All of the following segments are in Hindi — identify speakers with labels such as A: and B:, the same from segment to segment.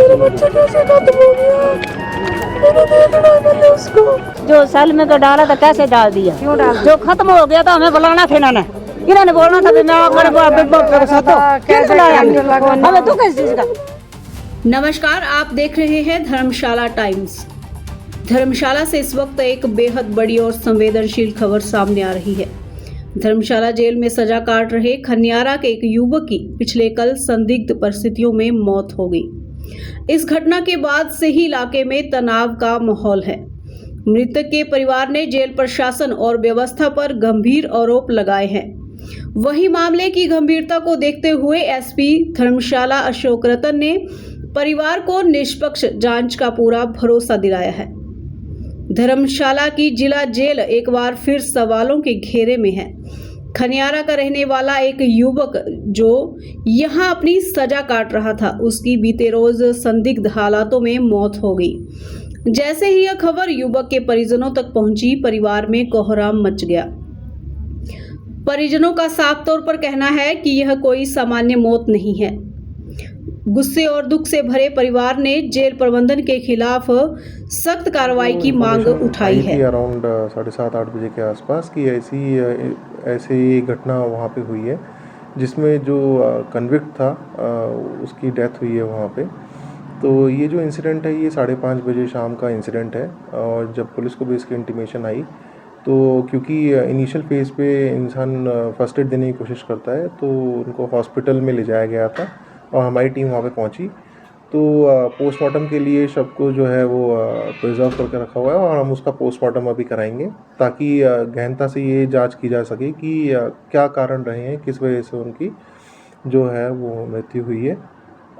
A: मेरा बच्चा कैसे खत्म हो गया? मैंने देखना है पहले उसको।
B: जो सेल में तो डाला था कैसे डाल दिया?
C: क्यों डाल दिया?
B: जो खत्म हो गया था हमें बुलाना था इन्होंने बोलना था मैं हमें तो किस चीज का।
D: नमस्कार, आप देख रहे हैं धर्मशाला टाइम्स। धर्मशाला से इस वक्त एक बेहद बड़ी और संवेदनशील खबर सामने आ रही है। धर्मशाला जेल में सजा काट रहे खनियारा के एक युवक की पिछले कल संदिग्ध परिस्थितियों में मौत हो गई। इस घटना के बाद से ही इलाके में तनाव का माहौल है। मृतक के परिवार ने जेल प्रशासन और व्यवस्था पर गंभीर आरोप लगाए हैं। वहीं मामले की गंभीरता को देखते हुए एसपी धर्मशाला अशोक रतन ने परिवार को निष्पक्ष जांच का पूरा भरोसा दिलाया है। धर्मशाला की जिला जेल एक बार फिर सवालों के घेरे में है। खनियारा का रहने वाला एक युवक जो यहां अपनी सजा काट रहा था, उसकी बीते रोज संदिग्ध हालातों में मौत हो गई। जैसे ही यह खबर युवक के परिजनों तक पहुंची, परिवार में कोहराम मच गया। परिजनों का साफ तौर पर कहना है कि यह कोई सामान्य मौत नहीं है। गुस्से और दुख से भरे परिवार ने जेल प्रबंधन के खिलाफ सख्त कार्रवाई की मांग उठाई है।
E: अराउंड 7:30-8 बजे के आसपास की ऐसी घटना वहाँ पे हुई है, जिसमें जो कन्विक्ट था उसकी डेथ हुई है वहाँ पे। तो ये जो इंसिडेंट है ये 5:30 बजे शाम का इंसिडेंट है। और जब पुलिस को भी इसकी इंटीमेशन आई तो क्योंकि इनिशियल फेज़ पे इंसान फर्स्ट एड देने की कोशिश करता है, तो उनको हॉस्पिटल में ले जाया गया था और हमारी टीम वहाँ पे पहुँची। तो पोस्टमार्टम के लिए शव को जो है वो प्रिजर्व करके रखा हुआ है और हम उसका पोस्टमार्टम अभी कराएंगे, ताकि गहनता से ये जांच की जा सके कि क्या कारण रहे हैं, किस वजह से उनकी जो है वो मृत्यु हुई है।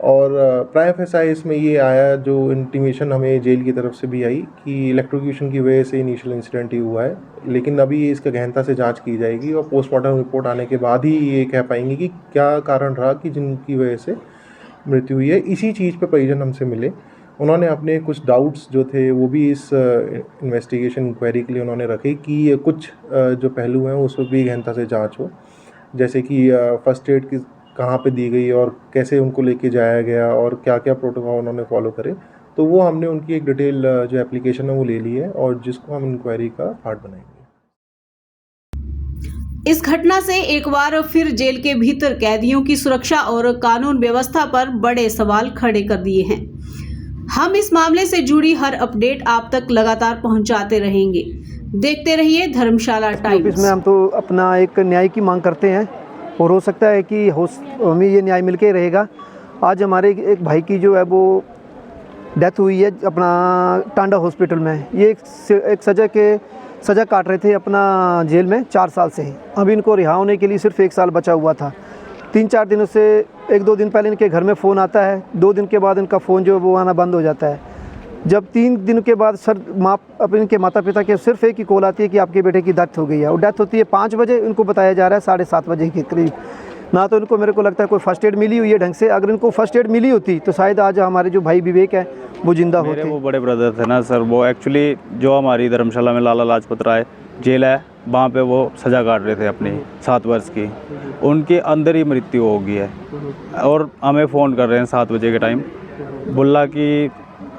E: और प्राइम फैसाई इसमें ये आया, जो इंटीमेशन हमें जेल की तरफ से भी आई कि इलेक्ट्रोक्यूशन की वजह से इनिशियल इंसिडेंट ही हुआ है, लेकिन अभी इसका गहनता से जांच की जाएगी और पोस्टमार्टम रिपोर्ट आने के बाद ही ये कह पाएंगे कि क्या कारण रहा कि जिनकी वजह से मृत्यु हुई है। इसी चीज़ पे परिजन हमसे मिले, उन्होंने अपने कुछ डाउट्स जो थे वो भी इस इन्वेस्टिगेशन इंक्वायरी के लिए उन्होंने रखे कि कुछ जो पहलू हैं उस पर भी गहनता से जाँच हो, जैसे कि फर्स्ट एड की कहाँ पे दी गई और कैसे उनको लेके जाया गया और क्या क्या प्रोटोकॉल उन्होंने फॉलो करे। तो वो हमने उनकी एक डिटेल जो एप्लीकेशन है वो ले ली है और जिसको हम इंक्वायरी का पार्ट बनाएंगे।
D: इस घटना से एक बार फिर जेल के भीतर कैदियों की सुरक्षा और कानून व्यवस्था पर बड़े सवाल खड़े कर दिए हैं। हम इस मामले से जुड़ी हर अपडेट आप तक लगातार पहुंचाते रहेंगे। देखते रहिए धर्मशाला टाइम्स।
F: इसमें हम तो अपना एक न्याय की मांग करते हैं और हो सकता है कि हमें ये न्याय मिल के रहेगा। आज हमारे एक भाई की जो है वो डेथ हुई है अपना टांडा हॉस्पिटल में। ये एक सज़ा काट रहे थे अपना जेल में 4 साल से ही। अभी इनको रिहा होने के लिए सिर्फ 1 साल बचा हुआ था। 3-4 दिनों से 1-2 दिन पहले इनके घर में फ़ोन आता है, 2 दिन के बाद इनका फ़ोन जो है वो आना बंद हो जाता है। जब 3 दिन के बाद अब इनके माता पिता के सिर्फ एक ही कॉल आती है कि आपके बेटे की डेथ हो गई है। और डेथ होती है 5 बजे, इनको बताया जा रहा है 7:30 बजे के करीब। ना तो इनको मेरे को लगता है कोई फर्स्ट एड मिली हुई है ढंग से। अगर इनको फर्स्ट एड मिली होती तो शायद आज हमारे जो भाई विवेक है वो जिंदा होते।
G: वो बड़े ब्रदर थे ना सर, वो एक्चुअली जो हमारी धर्मशाला में लाला लाजपत राय जेल है वहाँ पे वो सज़ा काट रहे थे अपनी 7 वर्ष की। उनके अंदर ही मृत्यु हो गई है और हमें फ़ोन कर रहे हैं 7 बजे के टाइम, बोला कि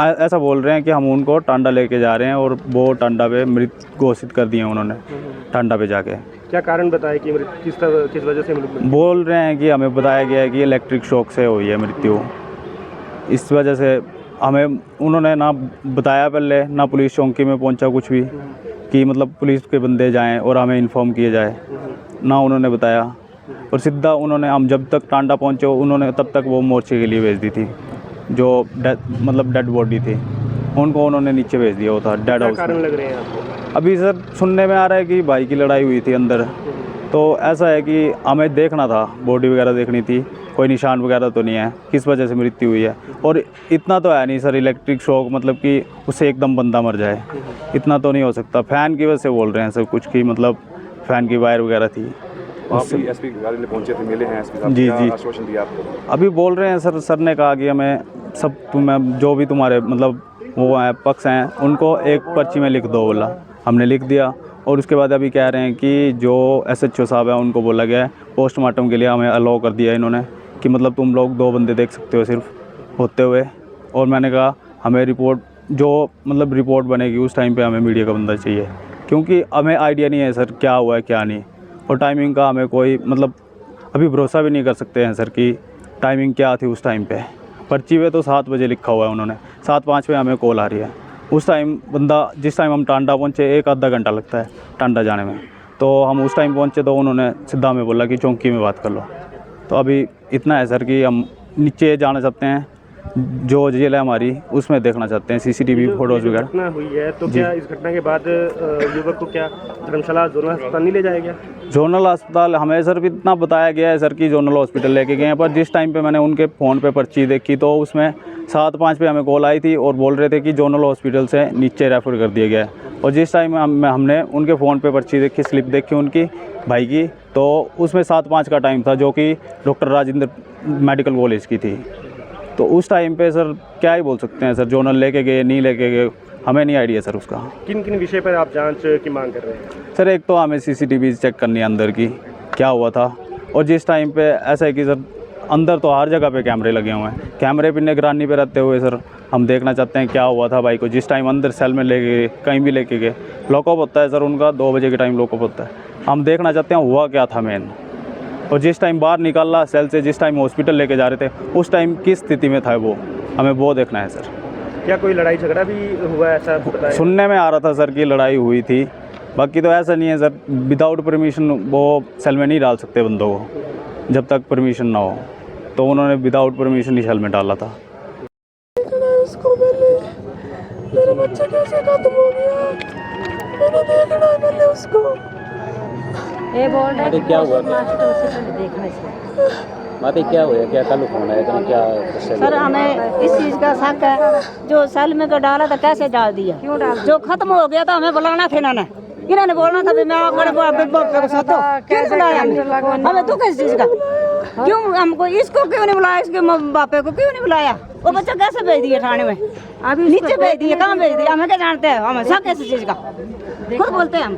G: ऐसा बोल रहे हैं कि हम उनको टांडा लेके जा रहे हैं और वो टांडा पे मृत घोषित कर दिए उन्होंने। टांडा पे जाके
C: क्या कारण बताया कि किस वजह से मृत्यु?
G: बोल रहे हैं कि हमें बताया गया है कि इलेक्ट्रिक शॉक से हुई है मृत्यु। इस वजह से हमें उन्होंने ना बताया पहले, ना पुलिस चौकी में पहुंचा कुछ भी कि मतलब पुलिस के बंदे जाएं और हमें इन्फॉर्म किए जाए, ना उन्होंने बताया। और सीधा उन्होंने, हम जब तक टांडा पहुंचे उन्होंने तब तक वो मोर्चे के लिए भेज दी थी, जो डेड बॉडी थी उनको उन्होंने नीचे भेज दिया। वो था डेड हाउस।
C: कारण लग रहे हैं आपको?
G: अभी सर सुनने में आ रहा है कि भाई की लड़ाई हुई थी अंदर, तो ऐसा है कि हमें देखना था, बॉडी वगैरह देखनी थी, कोई निशान वगैरह तो नहीं है किस वजह से मृत्यु हुई है। और इतना तो है नहीं सर, इलेक्ट्रिक शॉक मतलब कि उससे एकदम बंदा मर जाए, इतना तो नहीं हो सकता। फ़ैन की वजह से बोल रहे हैं सर कुछ की, मतलब फ़ैन की वायर वगैरह थी।
H: एसपी कार्यालय पहुंचे थे, मिले हैं एसपी साहब?
G: जी
H: क्या आश्वासन दिया आपको?
G: अभी बोल रहे हैं सर ने कहा कि हमें सब तुम्हें जो भी तुम्हारे मतलब वो हैं पक्ष हैं उनको एक पर्ची में लिख दो, बोला। हमने लिख दिया। और उसके बाद अभी कह रहे हैं कि जो SHO साहब हैं उनको बोला गया है पोस्टमार्टम के लिए, हमें अलाउ कर दिया इन्होंने कि मतलब तुम लोग 2 बंदे देख सकते हो सिर्फ होते हुए, और मैंने कहा हमें रिपोर्ट जो मतलब रिपोर्ट बनेगी उस टाइम पे हमें मीडिया का बंदा चाहिए, क्योंकि हमें आइडिया नहीं है सर क्या हुआ है क्या नहीं, और टाइमिंग का हमें कोई मतलब अभी भरोसा भी नहीं कर सकते हैं सर कि टाइमिंग क्या थी उस टाइम पे। पर्ची पे तो 7 बजे लिखा हुआ है उन्होंने, 7:05 पे हमें कॉल आ रही है। उस टाइम बंदा जिस टाइम हम टांडा पहुँचे 1 आधा घंटा लगता है टांडा जाने में, तो हम उस टाइम पहुँचे तो उन्होंने सीधा हमें बोला कि चौकी में बात कर लो। तो अभी इतना है सर कि हम नीचे जाना चाहते हैं, जो जेल है हमारी उसमें देखना चाहते हैं सीसीटीवी फोटोज वगैरह।
C: घटना हुई है तो क्या इस घटना के बाद युवक को क्या धर्मशाला जोनल अस्पताल नहीं ले जाया गया?
G: जोनल अस्पताल हमें सर इतना बताया गया है सर कि जोनल हॉस्पिटल लेके गए हैं, पर जिस टाइम पे मैंने उनके फ़ोन पे पर्ची देखी तो उसमें 7:05 पे हमें कॉल आई थी और बोल रहे थे कि जोनल हॉस्पिटल से नीचे रेफ़र कर दिया गया है। और जिस टाइम हमने उनके फ़ोन पे पर्ची देखी, स्लिप देखी उनकी भाई की, तो उसमें 7:05 का टाइम था जो कि डॉक्टर राजेंद्र मेडिकल कॉलेज की थी। तो उस टाइम पे सर क्या ही बोल सकते हैं सर, जोनल लेके गए नहीं लेके गए हमें नहीं आइडिया सर उसका।
C: किन किन विषय पर आप जांच की मांग कर रहे हैं?
G: सर एक तो हमें सीसीटीवी चेक करनी है अंदर की क्या हुआ था, और जिस टाइम पे ऐसा है कि सर अंदर तो हर जगह पे कैमरे लगे हुए हैं, कैमरे पे निगरानी पे रहते हुए सर हम देखना चाहते हैं क्या हुआ था भाई को। जिस टाइम अंदर सेल में लेके गए कहीं भी लेके गए, लॉकअप होता है सर उनका 2 बजे के टाइम लॉकअप होता है, हम देखना चाहते हैं हुआ क्या था मेन। और जिस टाइम बाहर निकाला सेल से, जिस टाइम हॉस्पिटल लेके जा रहे थे उस टाइम किस स्थिति में था वो, हमें वो देखना है सर।
C: क्या कोई लड़ाई झगड़ा भी हुआ है ऐसा बताया?
G: सुनने में आ रहा था सर कि लड़ाई हुई थी, बाकी तो ऐसा नहीं है सर, विदाउट परमिशन वो सेल में नहीं डाल सकते बंदों को जब तक परमिशन ना हो, तो उन्होंने विदाउट परमिशन ही सेल में डाला था।
A: उसको मेरा बच्चा कैसे खत्म हो गया, मैंने देखना है पहले उसको।
B: ये बोल रहे
I: क्या हुआ
B: देखने से
I: माते क्या हुआ, क्या कल फोन आया था, क्या
B: सर हमें इस चीज़ का शक है, जो सेल में को डाला था कैसे डाल दिया, जो खत्म हो गया तो हमें बुलाना था इन्होंने बोलना था मैं क्यों बुलाया हमें तो किस चीज़ का, क्यों हमको इसको क्यों नहीं बुलाया, इसके बापे को क्यों नहीं बुलाया, वो बच्चा कैसे भेज दिया थाने में, अभी नीचे भेज दिया, कहाँ भेज दिया, हमें क्या जानते हैं, हमें शक किस चीज़ का खुद बोलते हैं हम।